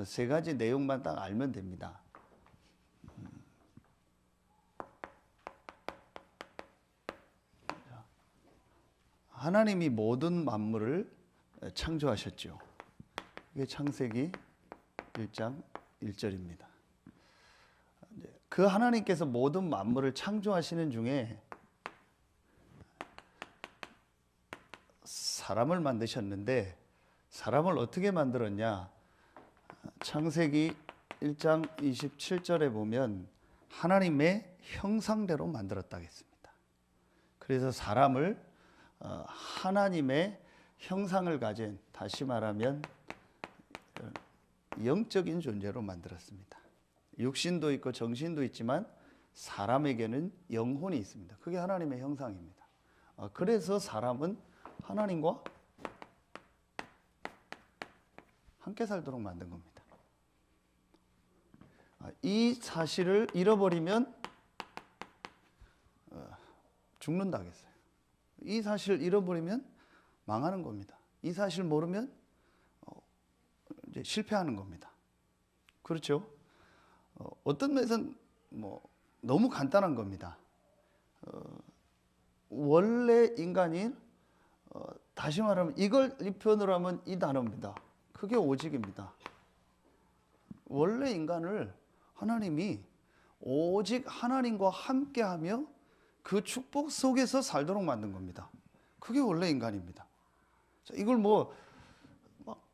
세 가지 내용만 딱 알면 됩니다. 하나님이 모든 만물을 창조하셨죠. 이게 창세기 1장 1절입니다. 그 하나님께서 모든 만물을 창조하시는 중에 사람을 만드셨는데 사람을 어떻게 만들었냐? 창세기 1장 27절에 보면 하나님의 형상대로 만들었다 했습니다. 그래서 사람을 하나님의 형상을 가진, 다시 말하면 영적인 존재로 만들었습니다. 육신도 있고 정신도 있지만 사람에게는 영혼이 있습니다. 그게 하나님의 형상입니다. 그래서 사람은 하나님과 함께 살도록 만든 겁니다. 이 사실을 잃어버리면 죽는다 했어요. 이 사실을 잃어버리면 망하는 겁니다. 이 사실을 모르면 이제 실패하는 겁니다. 그렇죠? 어떤 면에서는 너무 간단한 겁니다. 원래 인간이 다시 말하면 이걸 이 표현으로 하면 이 단어입니다. 그게 오직입니다. 원래 인간을 하나님이 오직 하나님과 함께하며 그 축복 속에서 살도록 만든 겁니다. 그게 원래 인간입니다. 이걸 막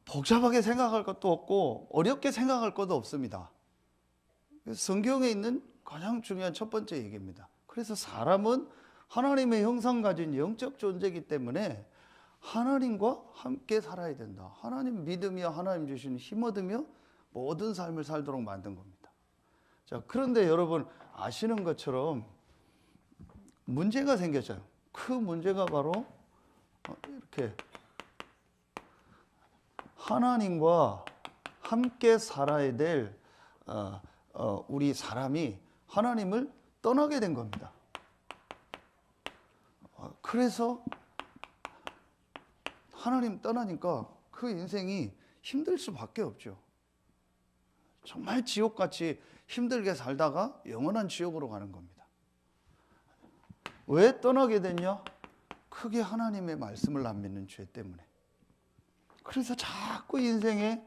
복잡하게 생각할 것도 없고 어렵게 생각할 것도 없습니다. 성경에 있는 가장 중요한 첫 번째 얘기입니다. 그래서 사람은 하나님의 형상 가진 영적 존재이기 때문에 하나님과 함께 살아야 된다. 하나님 믿으며 하나님 주시는 힘 얻으며 모든 삶을 살도록 만든 겁니다. 자, 그런데 여러분 아시는 것처럼 문제가 생겼어요. 그 문제가 바로 이렇게 하나님과 함께 살아야 될 우리 사람이 하나님을 떠나게 된 겁니다. 그래서 하나님 떠나니까 그 인생이 힘들 수밖에 없죠. 정말 지옥같이 힘들게 살다가 영원한 지옥으로 가는 겁니다. 왜 떠나게 됐냐? 크게 하나님의 말씀을 안 믿는 죄 때문에. 그래서 자꾸 인생에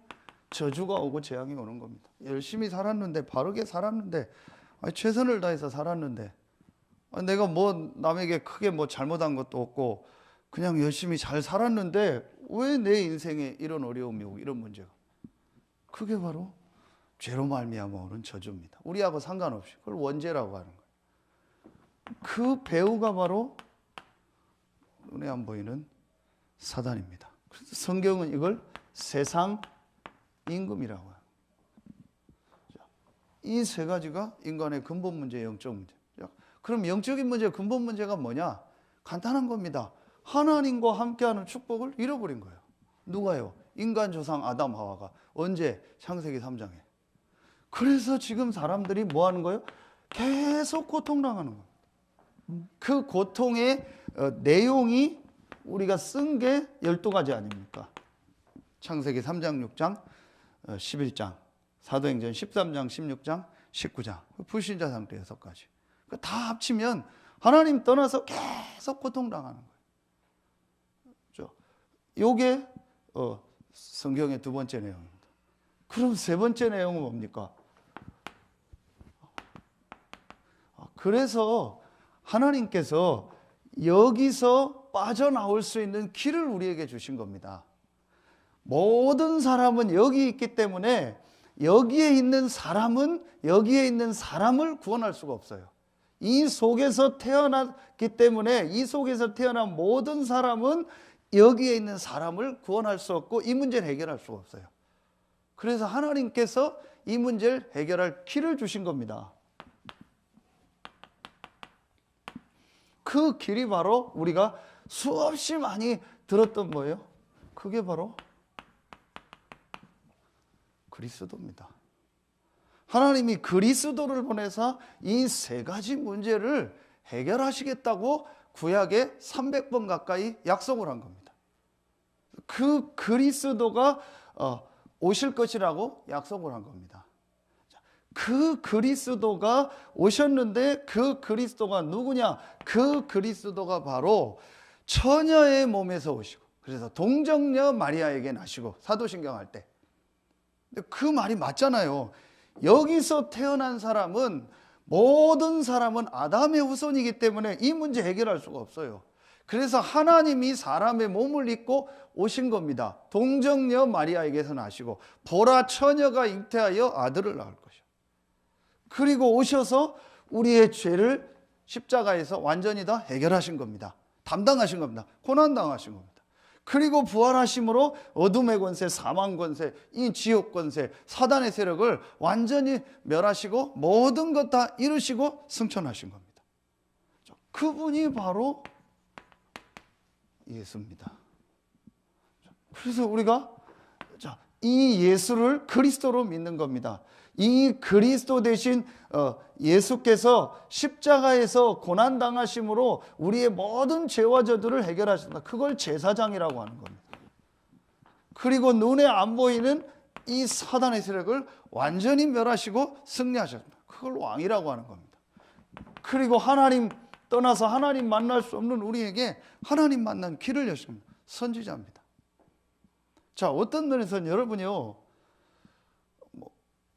저주가 오고 재앙이 오는 겁니다. 열심히 살았는데, 바르게 살았는데, 최선을 다해서 살았는데, 내가 남에게 크게 잘못한 것도 없고 그냥 열심히 잘 살았는데 왜 내 인생에 이런 어려움이 오고 이런 문제가? 그게 바로 죄로 말미암아 오는 저주입니다. 우리하고 상관없이 그걸 원죄라고 하는 거예요. 그 배후가 바로 눈에 안 보이는 사단입니다. 그래서 성경은 이걸 세상 임금이라고 해요. 이 세 가지가 인간의 근본 문제, 영적 문제. 그럼 영적인 문제, 근본 문제가 뭐냐? 간단한 겁니다. 하나님과 함께하는 축복을 잃어버린 거예요. 누가요? 인간 조상 아담 하와가. 언제? 창세기 3장에. 그래서 지금 사람들이 뭐 하는 거예요? 계속 고통당하는 거예요. 그 고통의 내용이 우리가 쓴 게 12가지 아닙니까? 창세기 3장, 6장, 11장, 사도행전 13장, 16장, 19장. 불신자 상태 6가지. 다 합치면 하나님 떠나서 계속 고통당하는 거예요. 이게 성경의 두 번째 내용입니다. 그럼 세 번째 내용은 뭡니까? 그래서 하나님께서 여기서 빠져나올 수 있는 길을 우리에게 주신 겁니다. 모든 사람은 여기 있기 때문에 여기에 있는 사람은 여기에 있는 사람을 구원할 수가 없어요. 이 속에서 태어났기 때문에 이 속에서 태어난 모든 사람은 여기에 있는 사람을 구원할 수 없고 이 문제를 해결할 수가 없어요. 그래서 하나님께서 이 문제를 해결할 길을 주신 겁니다. 그 길이 바로 우리가 수없이 많이 들었던 뭐예요? 그게 바로 그리스도입니다. 하나님이 그리스도를 보내서 이 세 가지 문제를 해결하시겠다고 구약에 300번 가까이 약속을 한 겁니다. 그 그리스도가 오실 것이라고 약속을 한 겁니다. 그 그리스도가 오셨는데 그 그리스도가 누구냐? 그 그리스도가 바로 처녀의 몸에서 오시고, 그래서 동정녀 마리아에게 나시고, 사도신경 할 때. 근데 그 말이 맞잖아요. 여기서 태어난 사람은, 모든 사람은 아담의 후손이기 때문에 이 문제 해결할 수가 없어요. 그래서 하나님이 사람의 몸을 입고 오신 겁니다. 동정녀 마리아에게서 나시고, 보라 처녀가 잉태하여 아들을 낳을 것이요. 그리고 오셔서 우리의 죄를 십자가에서 완전히 다 해결하신 겁니다. 담당하신 겁니다. 고난당하신 겁니다. 그리고 부활하심으로 어둠의 권세, 사망 권세, 이 지옥 권세, 사단의 세력을 완전히 멸하시고 모든 것 다 이루시고 승천하신 겁니다. 그분이 바로 예수입니다. 그래서 우리가 이 예수를 그리스도로 믿는 겁니다. 이 그리스도 대신 예수께서 십자가에서 고난당하심으로 우리의 모든 죄와 저주를 해결하신다. 그걸 제사장이라고 하는 겁니다. 그리고 눈에 안 보이는 이 사단의 세력을 완전히 멸하시고 승리하셨다. 그걸 왕이라고 하는 겁니다. 그리고 하나님 떠나서 하나님 만날 수 없는 우리에게 하나님 만난 길을 여십니다. 선지자입니다. 자, 어떤 면에서는 여러분이요,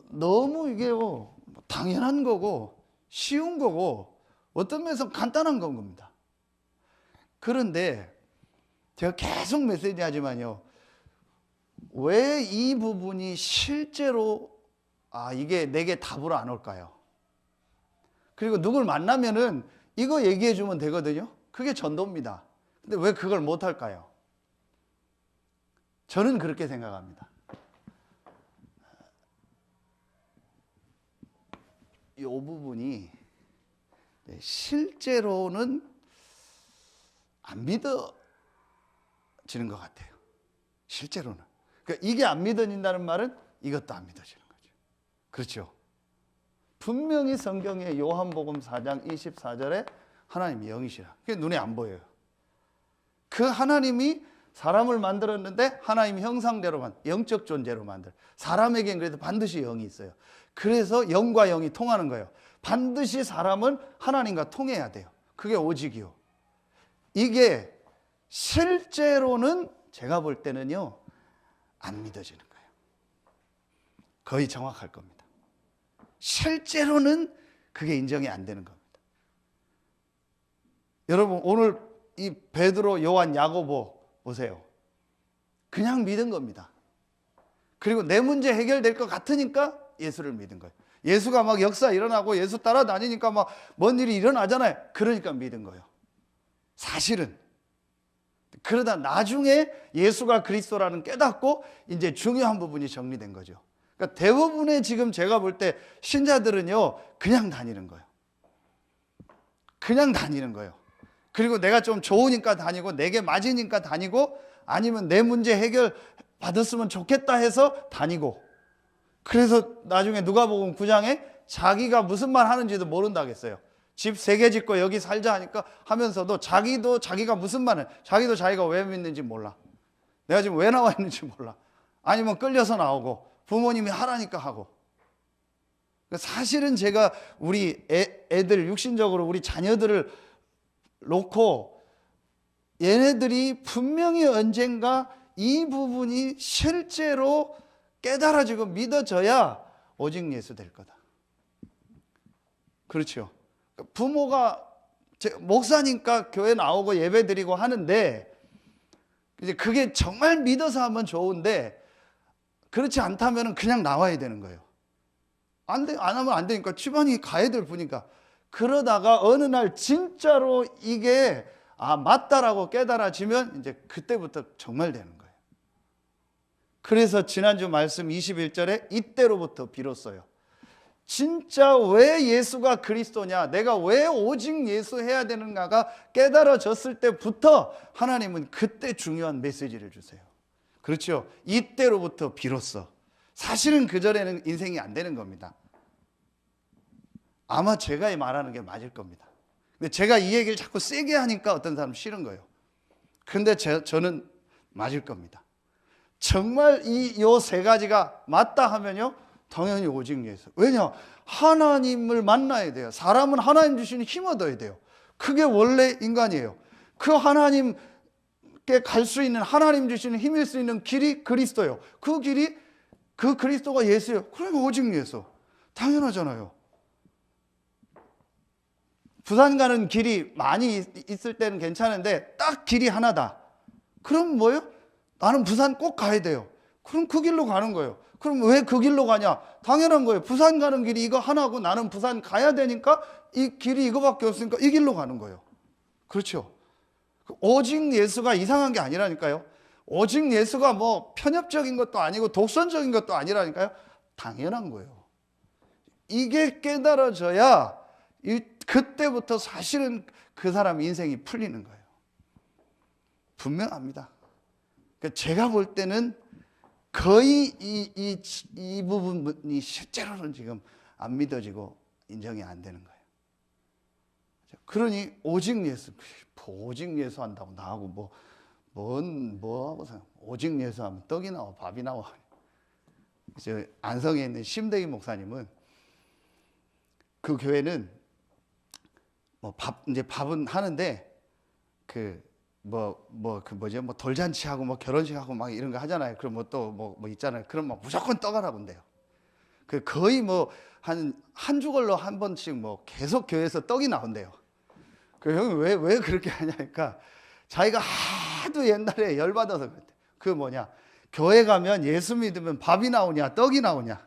너무 이게요, 당연한 거고 쉬운 거고 어떤 면에서 간단한 건 겁니다. 그런데 제가 계속 메시지 하지만요, 왜 이 부분이 실제로 이게 내게 답으로 안 올까요? 그리고 누굴 만나면은 이거 얘기해 주면 되거든요. 그게 전도입니다. 근데 왜 그걸 못 할까요? 저는 그렇게 생각합니다. 이 부분이 실제로는 안 믿어지는 것 같아요. 실제로는. 그러니까 이게 안 믿어진다는 말은 이것도 안 믿어지는 거죠. 그렇죠? 분명히 성경에 요한복음 4장 24절에 하나님이 영이시라. 그게 눈에 안 보여요. 그 하나님이 사람을 만들었는데 하나님 형상대로 영적 존재로 만들. 사람에겐 그래도 반드시 영이 있어요. 그래서 영과 영이 통하는 거예요. 반드시 사람은 하나님과 통해야 돼요. 그게 오직이요. 이게 실제로는 제가 볼 때는요, 안 믿어지는 거예요. 거의 정확할 겁니다. 실제로는 그게 인정이 안 되는 겁니다. 여러분, 오늘 이 베드로, 요한, 야고보 보세요. 그냥 믿은 겁니다. 그리고 내 문제 해결될 것 같으니까 예수를 믿은 거예요. 예수가 막 역사 일어나고 예수 따라다니니까 막 뭔 일이 일어나잖아요. 그러니까 믿은 거예요. 사실은. 그러다 나중에 예수가 그리스도라는 깨닫고 이제 중요한 부분이 정리된 거죠. 그러니까 대부분의 지금 제가 볼 때 신자들은요, 그냥 다니는 거예요. 그냥 다니는 거예요. 그리고 내가 좀 좋으니까 다니고 내게 맞으니까 다니고 아니면 내 문제 해결 받았으면 좋겠다 해서 다니고, 그래서 나중에 누가복음 9장에 자기가 무슨 말 하는지도 모른다겠어요. 집 3개 짓고 여기 살자 하니까 하면서도 자기도 자기가 무슨 말을, 자기도 자기가 왜 믿는지 몰라. 내가 지금 왜 나와 있는지 몰라. 아니면 끌려서 나오고 부모님이 하라니까 하고. 사실은 제가 우리 애들, 육신적으로 우리 자녀들을 놓고 얘네들이 분명히 언젠가 이 부분이 실제로 깨달아지고 믿어져야 오직 예수 될 거다. 그렇죠. 부모가 목사니까 교회 나오고 예배 드리고 하는데 이제 그게 정말 믿어서 하면 좋은데 그렇지 않다면 그냥 나와야 되는 거예요. 안 하면 안 되니까 집안이 가야 될 분이니까. 그러다가 어느 날 진짜로 이게 맞다라고 깨달아지면 이제 그때부터 정말 되는 거예요. 그래서 지난주 말씀 21절에 이때로부터 비로소요. 진짜 왜 예수가 그리스도냐, 내가 왜 오직 예수 해야 되는가가 깨달아졌을 때부터 하나님은 그때 중요한 메시지를 주세요. 그렇죠? 이때로부터 비로소. 사실은 그전에는 인생이 안 되는 겁니다. 아마 제가 말하는 게 맞을 겁니다. 근데 제가 이 얘기를 자꾸 세게 하니까 어떤 사람은 싫은 거예요. 근데 저는 맞을 겁니다. 정말 요 세 가지가 맞다 하면요, 당연히 오직 예수. 왜냐? 하나님을 만나야 돼요. 사람은 하나님 주시는 힘 얻어야 돼요. 그게 원래 인간이에요. 그 하나님께 갈 수 있는, 하나님 주시는 힘일 수 있는 길이 그리스도예요. 그 길이, 그 그리스도가 예수예요. 그러면 오직 예수. 당연하잖아요. 부산 가는 길이 많이 있을 때는 괜찮은데 딱 길이 하나다. 그럼 뭐예요? 나는 부산 꼭 가야 돼요. 그럼 그 길로 가는 거예요. 그럼 왜 그 길로 가냐? 당연한 거예요. 부산 가는 길이 이거 하나고 나는 부산 가야 되니까 이 길이 이거밖에 없으니까 이 길로 가는 거예요. 그렇죠? 오직 예수가 이상한 게 아니라니까요. 오직 예수가 뭐 편협적인 것도 아니고 독선적인 것도 아니라니까요. 당연한 거예요. 이게 깨달아져야 그때부터 사실은 그 사람 인생이 풀리는 거예요. 분명합니다. 제가 볼 때는 거의 이 부분이 실제로는 지금 안 믿어지고 인정이 안 되는 거예요. 그러니 오직 예수 한다고 나하고 뭐하고 오직 예수 하면 떡이 나와 밥이 나와. 안성에 있는 심대희 목사님은 그 교회는 이제 밥은 하는데 돌잔치하고 결혼식하고 막 이런 거 하잖아요. 그럼 또 있잖아요. 그럼 무조건 떡하라고 한대요. 거의 한 주걸로 한 번씩 계속 교회에서 떡이 나온대요. 형이 왜 그렇게 하냐니까 자기가 하도 옛날에 열받아서 그랬대. 교회 가면 예수 믿으면 밥이 나오냐 떡이 나오냐.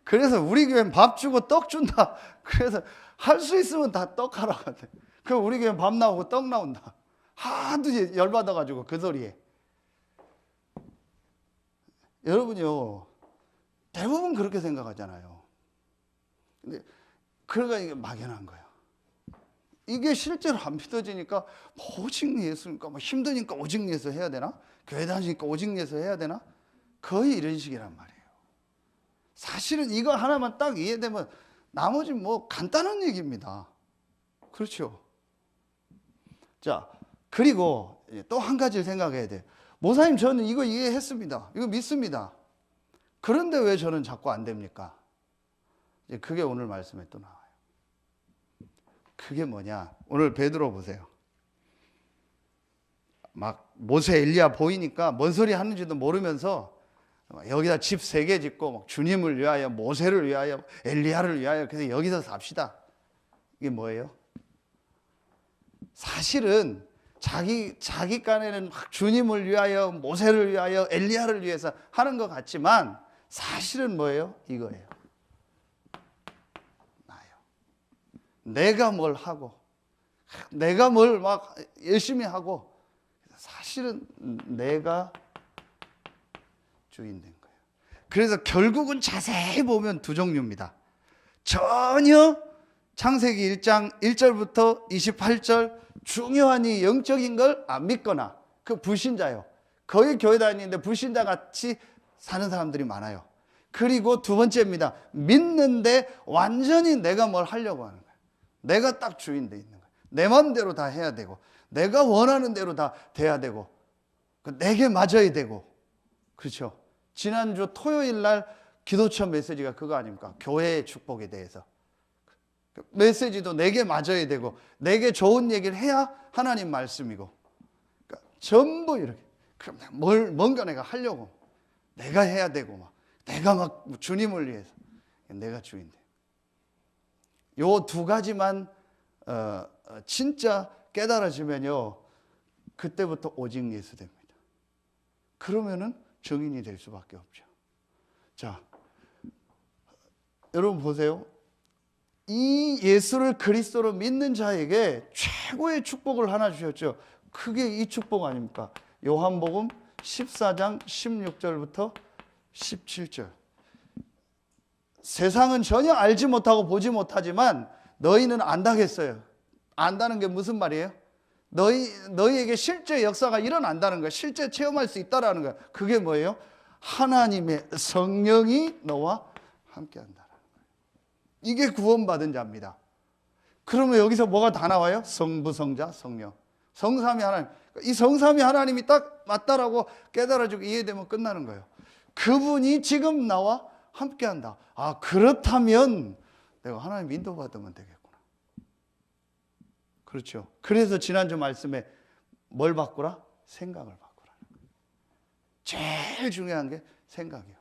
그래서 우리 교회는 밥 주고 떡 준다. 그래서 할 수 있으면 다 떡 하라고 한대. 그럼 우리 교회는 밥 나오고 떡 나온다. 하도 열받아가지고 그 소리에. 여러분요, 대부분 그렇게 생각하잖아요. 근데 그러니까 이게 막연한 거예요. 이게 실제로 안 믿어지니까 오직 예수니까 힘드니까 오직 예수 해야 되나? 교회 다니니까 오직 예수 해야 되나? 거의 이런 식이란 말이에요. 사실은 이거 하나만 딱 이해되면 나머지 간단한 얘기입니다. 그렇죠? 자, 그리고 또 한 가지를 생각해야 돼요. 목사님, 저는 이거 이해했습니다. 이거 믿습니다. 그런데 왜 저는 자꾸 안 됩니까? 그게 오늘 말씀에 또 나와요. 그게 뭐냐? 오늘 베드로 보세요. 모세 엘리야 보이니까 뭔 소리 하는지도 모르면서 여기다 집 3개 짓고 주님을 위하여, 모세를 위하여, 엘리야를 위하여, 그래서 여기서 삽시다. 이게 뭐예요? 사실은 자기 깐에는 주님을 위하여, 모세를 위하여, 엘리야를 위해서 하는 것 같지만 사실은 뭐예요? 이거예요. 나요. 내가 뭘 하고, 내가 뭘 열심히 하고, 사실은 내가 주인 된 거예요. 그래서 결국은 자세히 보면 두 종류입니다. 전혀 창세기 1장 1절부터 28절 중요한 이 영적인 걸 안 믿거나 그 불신자요. 거의 교회 다니는데 불신자 같이 사는 사람들이 많아요. 그리고 두 번째입니다. 믿는데 완전히 내가 뭘 하려고 하는 거예요. 내가 딱 주인 돼 있는 거예요. 내 마음대로 다 해야 되고, 내가 원하는 대로 다 돼야 되고, 내게 맞아야 되고. 그렇죠? 지난주 토요일 날 기도처 메시지가 그거 아닙니까? 교회의 축복에 대해서. 메시지도 내게 맞아야 되고, 내게 좋은 얘기를 해야 하나님 말씀이고. 그러니까 전부 이렇게. 그럼 뭔가 내가 하려고. 내가 해야 되고, 내가 주님을 위해서. 내가 주인 돼. 요 두 가지만, 진짜 깨달아지면요. 그때부터 오직 예수 됩니다. 그러면은 증인이 될 수밖에 없죠. 자, 여러분 보세요. 이 예수를 그리스도로 믿는 자에게 최고의 축복을 하나 주셨죠. 그게 이 축복 아닙니까? 요한복음 14장 16절부터 17절. 세상은 전혀 알지 못하고 보지 못하지만 너희는 안다겠어요. 안다는 게 무슨 말이에요? 너희에게 실제 역사가 일어난다는 거예요. 실제 체험할 수 있다라는 거예요. 그게 뭐예요? 하나님의 성령이 너와 함께 한다는 거예요. 이게 구원받은 자입니다. 그러면 여기서 뭐가 다 나와요? 성부, 성자, 성령. 성삼위 하나님. 이 성삼위 하나님이 딱 맞다라고 깨달아지고 이해되면 끝나는 거예요. 그분이 지금 나와 함께한다. 아, 그렇다면 내가 하나님 인도받으면 되겠구나. 그렇죠. 그래서 지난주 말씀에 뭘 바꾸라? 생각을 바꾸라. 제일 중요한 게 생각이에요.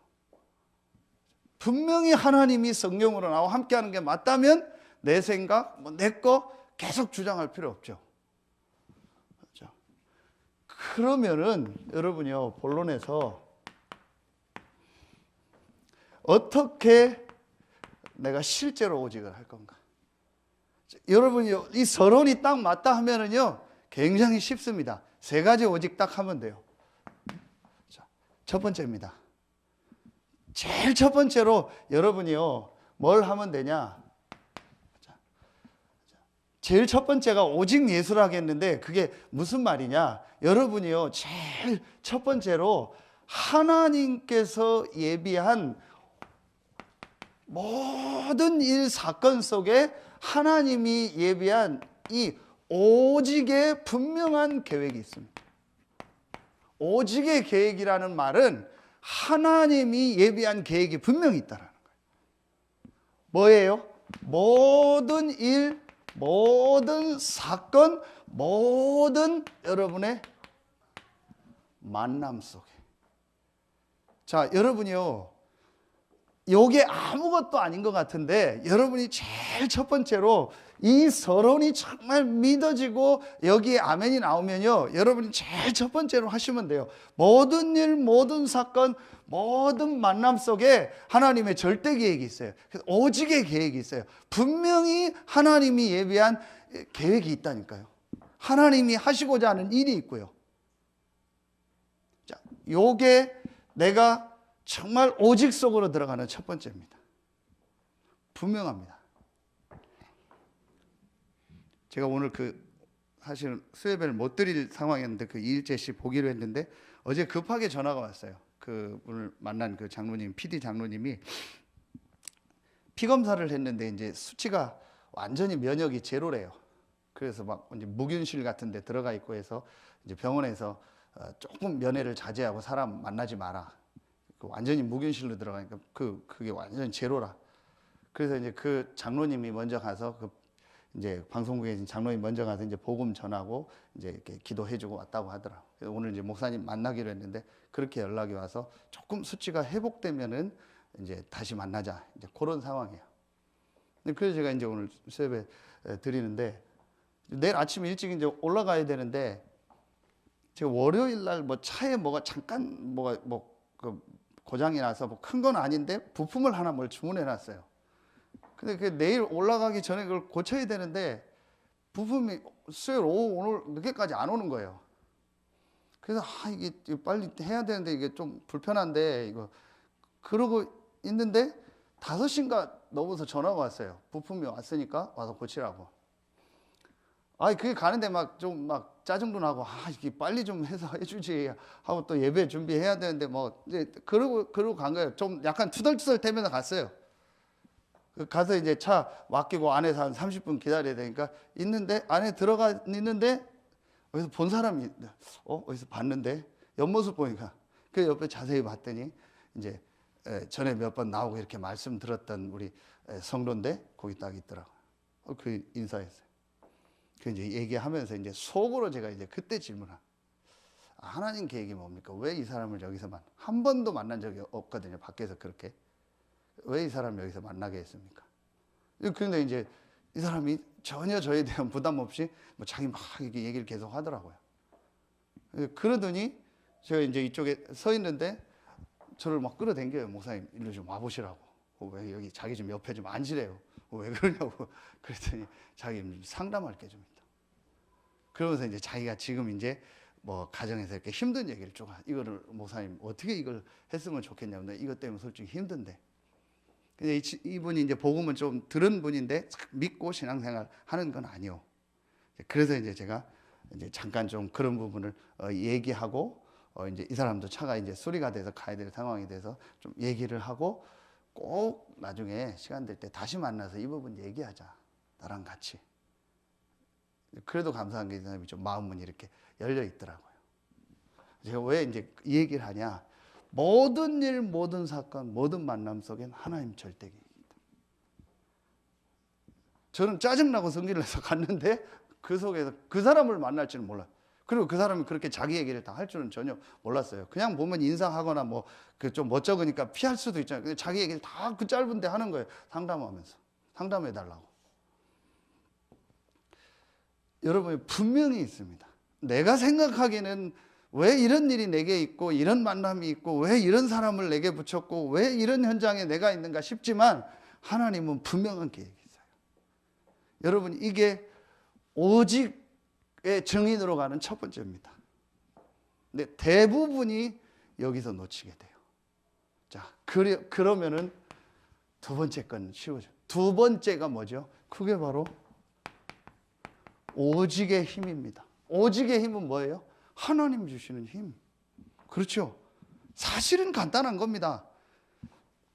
분명히 하나님이 성령으로 나와 함께하는 게 맞다면 내 생각, 내 거 계속 주장할 필요 없죠. 그렇죠? 그러면은 여러분이요, 본론에서 어떻게 내가 실제로 오직을 할 건가? 여러분이요, 이 서론이 딱 맞다 하면은요, 굉장히 쉽습니다. 세 가지 오직 딱 하면 돼요. 자, 첫 번째입니다. 제일 첫 번째로 여러분이요, 뭘 하면 되냐? 제일 첫 번째가 오직 예수라겠는데 그게 무슨 말이냐? 여러분이요, 제일 첫 번째로 하나님께서 예비한 모든 일 사건 속에 하나님이 예비한 이 오직의 분명한 계획이 있습니다. 오직의 계획이라는 말은 하나님이 예비한 계획이 분명히 있다라는 거예요. 뭐예요? 모든 일, 모든 사건, 모든 여러분의 만남 속에. 자, 여러분이요, 요게 아무것도 아닌 것 같은데 여러분이 제일 첫 번째로 이 서론이 정말 믿어지고 여기에 아멘이 나오면요, 여러분이 제일 첫 번째로 하시면 돼요. 모든 일, 모든 사건, 모든 만남 속에 하나님의 절대 계획이 있어요. 오직의 계획이 있어요. 분명히 하나님이 예비한 계획이 있다니까요. 하나님이 하시고자 하는 일이 있고요. 자, 요게 내가 정말 오직 속으로 들어가는 첫 번째입니다. 분명합니다. 제가 오늘 사실은 수예배를 못 드릴 상황이었는데 그 2일째씩 보기로 했는데 어제 급하게 전화가 왔어요. 오늘 만난 그 장로님, PD 장로님이 피 검사를 했는데 이제 수치가 완전히 면역이 제로래요. 그래서 막 이제 무균실 같은 데 들어가 있고 해서 이제 병원에서 조금 면회를 자제하고 사람 만나지 마라. 완전히 무균실로 들어가니까 그게 완전 제로라. 그래서 이제 그 장로님이 먼저 가서 이제 방송국에 있는 장로님 먼저 가서 이제 복음 전하고 이제 이렇게 기도해주고 왔다고 하더라고. 그래서 오늘 이제 목사님 만나기로 했는데 그렇게 연락이 와서 조금 수치가 회복되면은 이제 다시 만나자. 이제 그런 상황이에요. 그래서 제가 이제 오늘 수업에 드리는데 내일 아침 일찍 이제 올라가야 되는데 제가 월요일 날 뭐 차에 뭐가 잠깐 고장이 나서 뭐 큰 건 아닌데 부품을 하나 뭘 주문해 놨어요. 근데 그 내일 올라가기 전에 그걸 고쳐야 되는데 부품이 수요일 오후 오늘 늦게까지 안 오는 거예요. 그래서 이게 빨리 해야 되는데 이게 좀 불편한데 이거 그러고 있는데 5시인가 넘어서 전화가 왔어요. 부품이 왔으니까 와서 고치라고. 그게 가는데 막 짜증도 나고 이게 빨리 좀 해서 해주지 하고 또 예배 준비해야 되는데 뭐 이제 그러고 간 거예요. 좀 약간 투덜투덜 대면서 갔어요. 가서 이제 차 맡기고 안에서 한 30분 기다려야 되니까 안에 들어가 있는데 어디서 본 사람이 어디서 봤는데 옆모습 보니까 그 옆에 자세히 봤더니 이제 전에 몇 번 나오고 이렇게 말씀 들었던 우리 성도인데 거기 딱 있더라고요. 그 인사했어요. 그 이제 얘기하면서 이제 속으로 제가 이제 그때 질문한 하나님 계획이 뭡니까? 왜 이 사람을 여기서만 한 번도 만난 적이 없거든요. 밖에서 그렇게 왜 이 사람을 여기서 만나게 했습니까? 그런데 이제 이 사람이 전혀 저에 대한 부담 없이 뭐 자기 막 이렇게 얘기를 계속 하더라고요. 그러더니 제가 이제 이쪽에 서 있는데 저를 막 끌어당겨요. 목사님 일로 좀 와보시라고. 왜 여기 자기 좀 옆에 좀 앉으래요. 왜 그러냐고. 그랬더니 자기 상담할 게 좀 있다. 그러면서 이제 자기가 지금 이제 뭐 가정에서 이렇게 힘든 얘기를 쭉 이거를 목사님 어떻게 이걸 했으면 좋겠냐고. 이것 때문에 솔직히 힘든데. 근데 이분이 이제 복음은 좀 들은 분인데 믿고 신앙생활 하는 건 아니요. 그래서 이제 제가 이제 잠깐 좀 그런 부분을 얘기하고 이제 이 사람도 차가 이제 수리가 돼서 가야 될 상황이 돼서 좀 얘기를 하고 꼭 나중에 시간 될 때 다시 만나서 이 부분 얘기하자. 나랑 같이. 그래도 감사한 게 이 사람이 좀 마음은 이렇게 열려 있더라고요. 제가 왜 이제 이 얘기를 하냐? 모든 일, 모든 사건, 모든 만남 속엔 하나님 절대 계획입니다. 저는 짜증나고 성질을 내서 갔는데 그 속에서 그 사람을 만날 줄은 몰라요. 그리고 그 사람이 그렇게 자기 얘기를 다 할 줄은 전혀 몰랐어요. 그냥 보면 인사하거나 뭐 그 좀 멋쩍으니까 피할 수도 있잖아요. 근데 자기 얘기를 다 그 짧은데 하는 거예요. 상담하면서. 상담해 달라고. 여러분이 분명히 있습니다. 내가 생각하기에는 왜 이런 일이 내게 있고 이런 만남이 있고 왜 이런 사람을 내게 붙였고 왜 이런 현장에 내가 있는가 싶지만 하나님은 분명한 계획이 있어요. 여러분 이게 오직의 증인으로 가는 첫 번째입니다. 근데 대부분이 여기서 놓치게 돼요. 자, 그러면은 두 번째 건 쉬워져. 두 번째가 뭐죠? 그게 바로 오직의 힘입니다. 오직의 힘은 뭐예요? 하나님 주시는 힘. 그렇죠? 사실은 간단한 겁니다.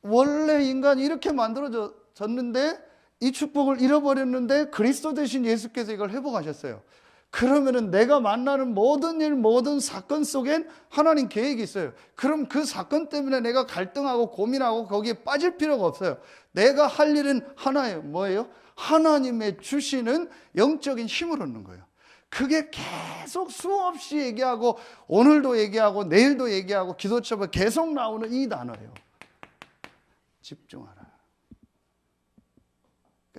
원래 인간이 이렇게 만들어졌는데 이 축복을 잃어버렸는데 그리스도 대신 예수께서 이걸 회복하셨어요. 그러면은 내가 만나는 모든 일, 모든 사건 속엔 하나님 계획이 있어요. 그럼 그 사건 때문에 내가 갈등하고 고민하고 거기에 빠질 필요가 없어요. 내가 할 일은 하나예요. 뭐예요? 하나님의 주시는 영적인 힘을 얻는 거예요. 그게 계속 수없이 얘기하고 오늘도 얘기하고 내일도 얘기하고 기도처럼 계속 나오는 이 단어예요. 집중하라.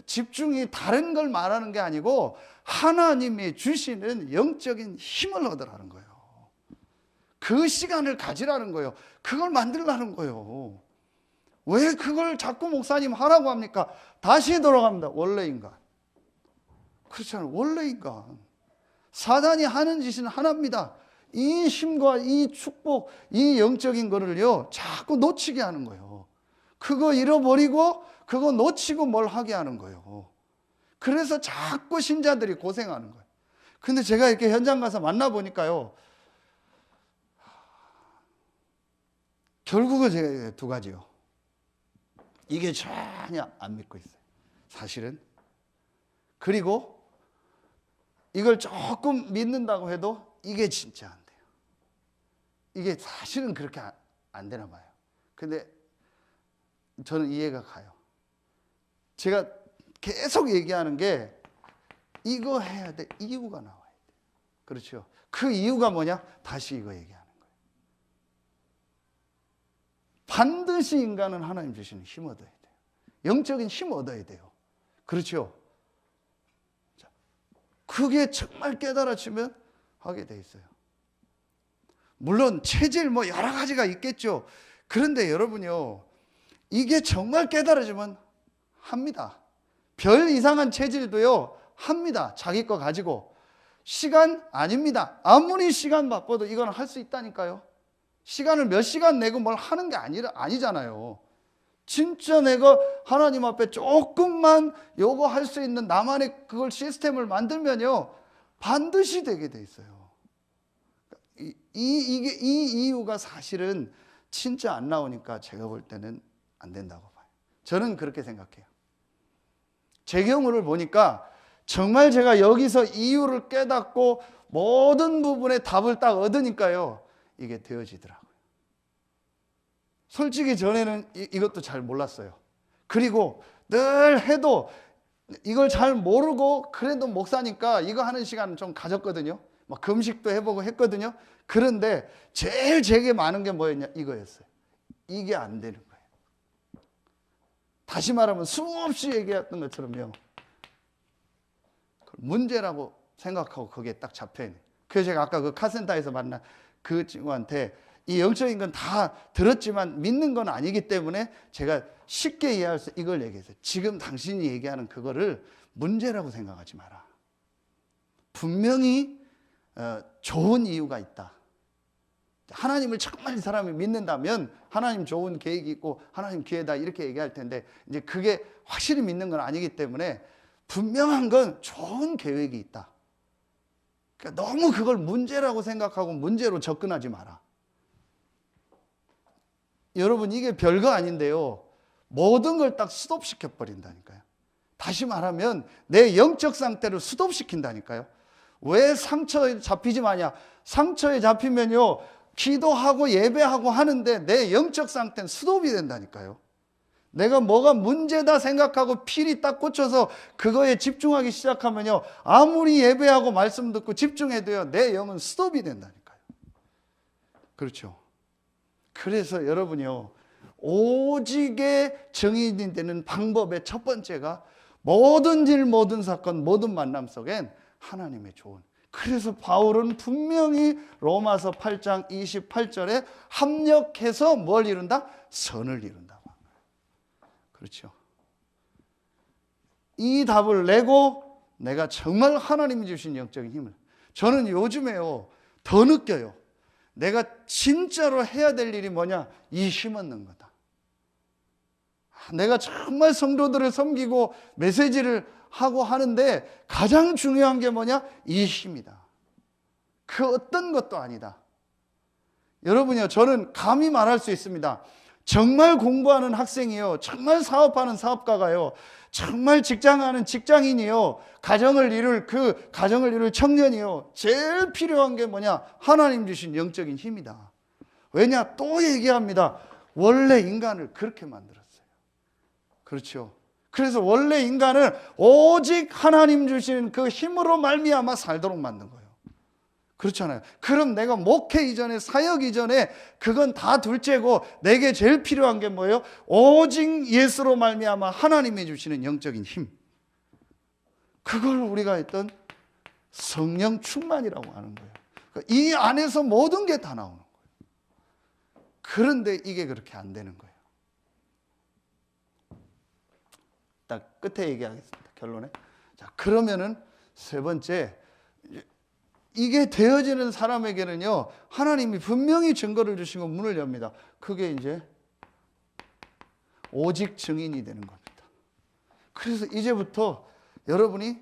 집중이 다른 걸 말하는 게 아니고 하나님이 주시는 영적인 힘을 얻으라는 거예요. 그 시간을 가지라는 거예요. 그걸 만들라는 거예요. 왜 그걸 자꾸 목사님 하라고 합니까? 다시 돌아갑니다. 원래 인간. 그렇잖아요. 원래 인간. 사단이 하는 짓은 하나입니다. 이 힘과 이 축복, 이 영적인 거를요, 자꾸 놓치게 하는 거예요. 그거 잃어버리고, 그거 놓치고 뭘 하게 하는 거예요. 그래서 자꾸 신자들이 고생하는 거예요. 근데 제가 이렇게 현장 가서 만나보니까요, 결국은 제가 두 가지요. 이게 전혀 안 믿고 있어요. 사실은. 그리고 이걸 조금 믿는다고 해도 이게 진짜 안 돼요. 이게 사실은 그렇게 안 되나 봐요. 근데 저는 이해가 가요. 제가 계속 얘기하는 게 이거 해야 돼. 이유가 나와야 돼. 그렇죠. 그 이유가 뭐냐? 다시 이거 얘기하는 거예요. 반드시 인간은 하나님 주시는 힘 얻어야 돼요. 영적인 힘 얻어야 돼요. 그렇죠. 그게 정말 깨달아지면 하게 돼 있어요. 물론 체질 뭐 여러 가지가 있겠죠. 그런데 여러분요, 이게 정말 깨달아지면 합니다. 별 이상한 체질도요 합니다. 자기 거 가지고. 시간 아닙니다. 아무리 시간 바빠도 이건 할 수 있다니까요. 시간을 몇 시간 내고 뭘 하는 게 아니잖아요. 진짜 내가 하나님 앞에 조금만 요거 할 수 있는 나만의 그걸 시스템을 만들면요 반드시 되게 돼 있어요. 이 이유가 사실은 진짜 안 나오니까 제가 볼 때는 안 된다고 봐요. 저는 그렇게 생각해요. 제 경우를 보니까 정말 제가 여기서 이유를 깨닫고 모든 부분에 답을 딱 얻으니까요 이게 되어지더라고요. 솔직히 전에는 이것도 잘 몰랐어요. 그리고 늘 해도 이걸 잘 모르고 그래도 목사니까 이거 하는 시간은 좀 가졌거든요. 막 금식도 해보고 했거든요. 그런데 제일 제게 많은 게 뭐였냐? 이거였어요. 이게 안 되는 거예요. 다시 말하면 수없이 얘기했던 것처럼요. 문제라고 생각하고 거기에 딱 잡혀있는. 그래서 제가 아까 그 카센터에서 만난 그 친구한테 이 영적인 건 다 들었지만 믿는 건 아니기 때문에 제가 쉽게 이해할 수 이걸 얘기했어요. 지금 당신이 얘기하는 그거를 문제라고 생각하지 마라. 분명히 좋은 이유가 있다. 하나님을 정말 이 사람이 믿는다면 하나님 좋은 계획이 있고 하나님 기회다 이렇게 얘기할 텐데 이제 그게 확실히 믿는 건 아니기 때문에 분명한 건 좋은 계획이 있다. 그러니까 너무 그걸 문제라고 생각하고 문제로 접근하지 마라. 여러분 이게 별거 아닌데요. 모든 걸 딱 스톱시켜 버린다니까요. 다시 말하면 내 영적 상태를 스톱시킨다니까요. 왜 상처에 잡히지 마냐? 상처에 잡히면요, 기도하고 예배하고 하는데 내 영적 상태는 스톱이 된다니까요. 내가 뭐가 문제다 생각하고 필이 딱 꽂혀서 그거에 집중하기 시작하면요, 아무리 예배하고 말씀 듣고 집중해도요, 내 영은 스톱이 된다니까요. 그렇죠. 그래서 여러분이요, 오직의 증인이 되는 방법의 첫 번째가 모든 일, 모든 사건, 모든 만남 속엔 하나님의 조언. 그래서 바울은 분명히 로마서 8장 28절에 합력해서 뭘 이룬다? 선을 이룬다고 합니다. 그렇죠. 이 답을 내고 내가 정말 하나님이 주신 영적인 힘을, 저는 요즘에요 더 느껴요. 내가 진짜로 해야 될 일이 뭐냐? 이 힘 얻는 거다. 내가 정말 성도들을 섬기고 메시지를 하고 하는데 가장 중요한 게 뭐냐? 이 힘이다. 그 어떤 것도 아니다. 여러분이요, 저는 감히 말할 수 있습니다. 정말 공부하는 학생이요, 정말 사업하는 사업가가요, 정말 직장하는 직장인이요, 가정을 이룰 청년이요, 제일 필요한 게 뭐냐? 하나님 주신 영적인 힘이다. 왜냐? 또 얘기합니다. 원래 인간을 그렇게 만들었어요. 그렇죠. 그래서 원래 인간을 오직 하나님 주시는 그 힘으로 말미암아 살도록 만든 거예요. 그렇잖아요. 그럼 내가 목회 이전에, 사역 이전에 그건 다 둘째고 내게 제일 필요한 게 뭐예요? 오직 예수로 말미암아 하나님이 주시는 영적인 힘. 그걸 우리가 했던 성령 충만이라고 하는 거예요. 이 안에서 모든 게 다 나오는 거예요. 그런데 이게 그렇게 안 되는 거예요. 딱 끝에 얘기하겠습니다. 결론에. 자, 그러면은 세 번째, 이게 되어지는 사람에게는요, 하나님이 분명히 증거를 주시고 문을 엽니다. 그게 이제 오직 증인이 되는 겁니다. 그래서 이제부터 여러분이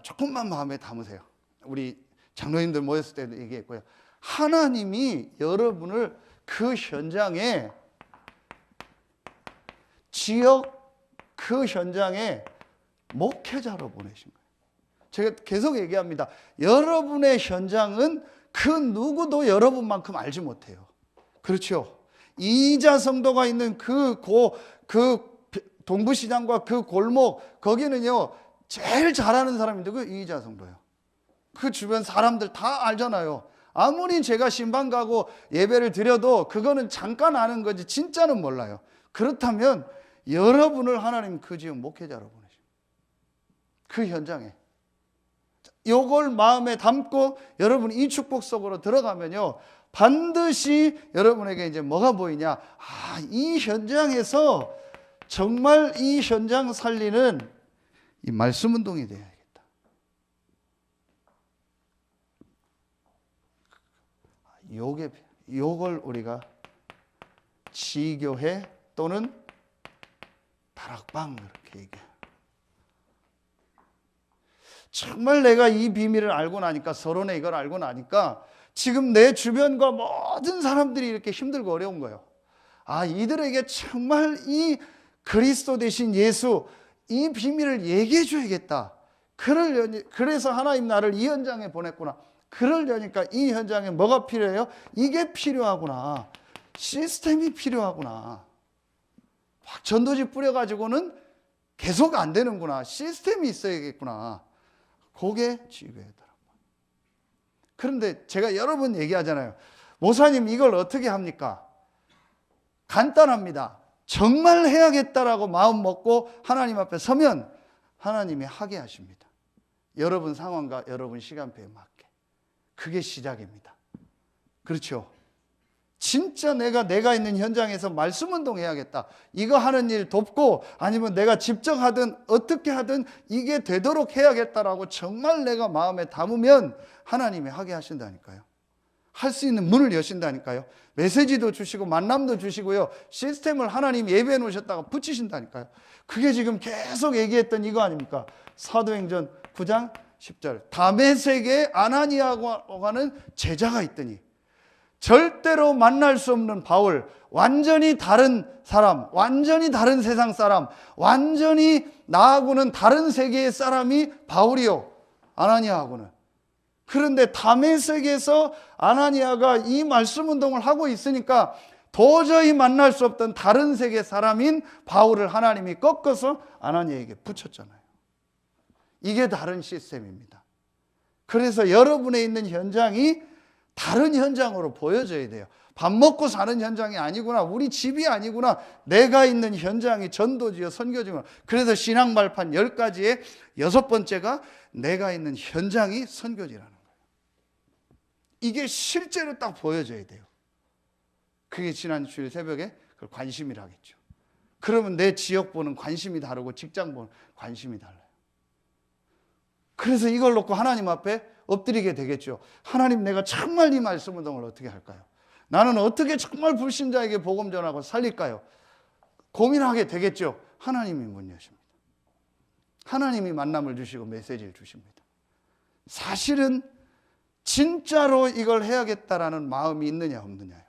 조금만 마음에 담으세요. 우리 장로님들 모였을 때도 얘기했고요. 하나님이 여러분을 그 현장에, 지역 그 현장에 목회자로 보내신 거예요. 제가 계속 얘기합니다. 여러분의 현장은 그 누구도 여러분만큼 알지 못해요. 그렇죠? 이자 성도가 있는 그 동부시장과 그 골목, 거기는요, 제일 잘하는 사람인데 그 이자 성도예요. 그 주변 사람들 다 알잖아요. 아무리 제가 신방 가고 예배를 드려도 그거는 잠깐 아는 거지 진짜는 몰라요. 그렇다면 여러분을 하나님 그 지역 목회자로 보내십니다. 그 현장에. 요걸 마음에 담고 여러분 이 축복 속으로 들어가면요, 반드시 여러분에게 이제 뭐가 보이냐? 아, 이 현장에서 정말 이 현장 살리는 이 말씀 운동이 돼야겠다. 요걸 우리가 지교회 또는 다락방 그렇게 얘기해요. 정말 내가 이 비밀을 알고 나니까, 서론에 이걸 알고 나니까 지금 내 주변과 모든 사람들이 이렇게 힘들고 어려운 거예요. 아, 이들에게 정말 이 그리스도 대신 예수, 이 비밀을 얘기해 줘야겠다. 그래서 하나님 나를 이 현장에 보냈구나. 그러려니까 이 현장에 뭐가 필요해요? 이게 필요하구나. 시스템이 필요하구나. 막 전도지 뿌려가지고는 계속 안 되는구나. 시스템이 있어야겠구나. 그게 지교회더라고요. 그런데 제가 여러 번 얘기하잖아요. 목사님 이걸 어떻게 합니까? 간단합니다. 정말 해야겠다라고 마음 먹고 하나님 앞에 서면 하나님이 하게 하십니다. 여러분 상황과 여러분 시간표에 맞게. 그게 시작입니다. 그렇죠? 진짜 내가 있는 현장에서 말씀 운동해야겠다. 이거 하는 일 돕고 아니면 내가 직접 하든 어떻게 하든 이게 되도록 해야겠다라고 정말 내가 마음에 담으면 하나님이 하게 하신다니까요. 할 수 있는 문을 여신다니까요. 메시지도 주시고 만남도 주시고요. 시스템을 하나님이 예배해 놓으셨다가 붙이신다니까요. 그게 지금 계속 얘기했던 이거 아닙니까? 사도행전 9장 10절. 다메섹에 아나니아라고 하는 제자가 있더니 절대로 만날 수 없는 바울, 완전히 다른 사람, 완전히 다른 세상 사람, 완전히 나하고는 다른 세계의 사람이 바울이요, 아나니아하고는. 그런데 다메섹에서 아나니아가 이 말씀 운동을 하고 있으니까 도저히 만날 수 없던 다른 세계 사람인 바울을 하나님이 꺾어서 아나니아에게 붙였잖아요. 이게 다른 시스템입니다. 그래서 여러분의 있는 현장이 다른 현장으로 보여져야 돼요. 밥 먹고 사는 현장이 아니구나, 우리 집이 아니구나, 내가 있는 현장이 전도지요, 선교지구나. 그래서 신앙 발판 10가지의 6번째가 내가 있는 현장이 선교지라는 거예요. 이게 실제로 딱 보여져야 돼요. 그게 지난 주일 새벽에 그걸 관심이라 하겠죠. 그러면 내 지역 보는 관심이 다르고 직장 보는 관심이 달라요. 그래서 이걸 놓고 하나님 앞에 엎드리게 되겠죠. 하나님, 내가 정말 이 말씀 운동을 어떻게 할까요? 나는 어떻게 정말 불신자에게 복음 전하고 살릴까요? 고민하게 되겠죠. 하나님이 문 여십니다. 하나님이 만남을 주시고 메시지를 주십니다. 사실은 진짜로 이걸 해야겠다라는 마음이 있느냐 없느냐요.